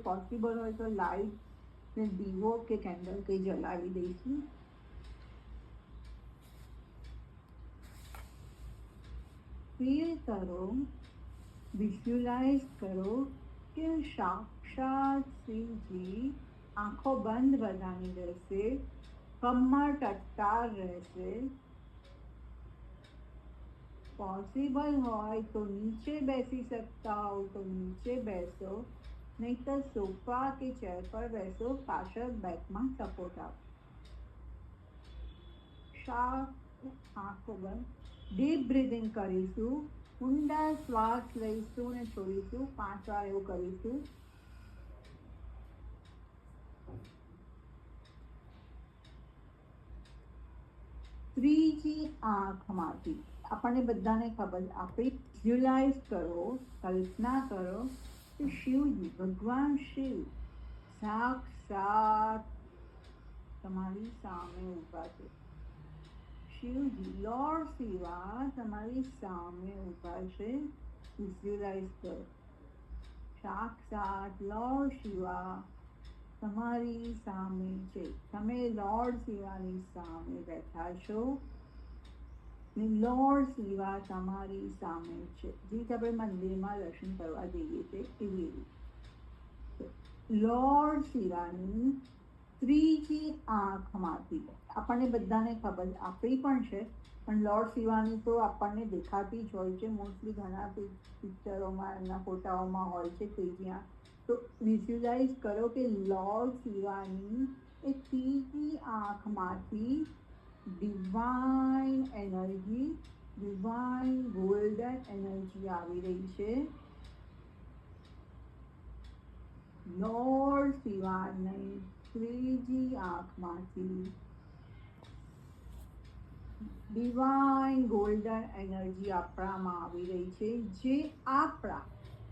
Possible હોય તો light ને દીવો કે કેન્ડલ કંઈ જલાવી દઈશું. ફીલ કરો, વિઝ્યુલાઇઝ કરો કે સાક્ષાત શિવજી આંખો બંધ બધાની રહેશે, કમર ટટ્ટાર રહેશે. પોસિબલ હોય તો નીચે બેસી શકતા હો તો નીચે બેસો, નહીં તો સોફા કે ચેર પર બેસો, પાછળ બેકમાં સપોર્ટ આપો. આંખો બંધ, ડીપ બ્રીથિંગ કરીશું. ઊંડા શ્વાસ લઈશું ને છોડીશું. 5 વાર એવું કરીશું. ત્રીજી આંખમાંથી આપણને બધાને ખબર, આપણી વિઝ્યુલાઇઝ કરો, કલ્પના કરો કે શિવજી, ભગવાન શિવ સાક્ષાત તમારી સામે ઊભા છે. શિવજી, લોર્ડ શિવા તમારી સામે ઊભા છે. વિઝ્યુલાઇઝ કરો, સાક્ષાત લોર્ડ શિવા તમારી સામે છે. તમે લોર્ડ શિવાની સામે બેઠા છો ને લોર્ડ શિવા તમારી સામે છે. જે આપણે મંદિરમાં દર્શન કરવા જઈએ છીએ એવી રીતે લોર્ડ શિવાની ત્રીજી આંખમાંથી આપણને બધાને ખબર, આપણી પણ છે, પણ લોર્ડ શિવાની તો આપણને દેખાતી જ હોય છે. મોસ્ટલી ઘણા પિક્ચરોમાં, એમના ફોટાઓમાં હોય છે ત્રીજી આંખ. તો વિઝ્યુલાઇઝ કરો કે લોર્ડ શિવાની એ ત્રીજી આંખમાંથી divine energy, divine golden energy આવી રહી છે. લોર્ડ શિવાની ત્રીજી આંખમાંથી ડિવાઇન ગોલ્ડન એનર્જી આપણામાં આવી રહી છે, જે આપણા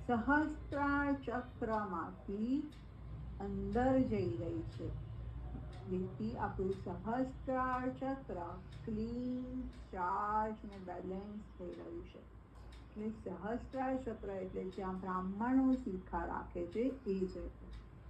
સહસ્ત્રાર ચક્રમાંથી અંદર જઈ રહી છે. જેથી આપણું સહસ્ત્રાર ચક્ર ક્લીન, ચાર્જ ને બેલેન્સ થઈ રહ્યું છે. એટલે સહસ્ત્રાર ચક્ર એટલે જ્યાં બ્રાહ્મણો શિખા રાખે છે એ છે.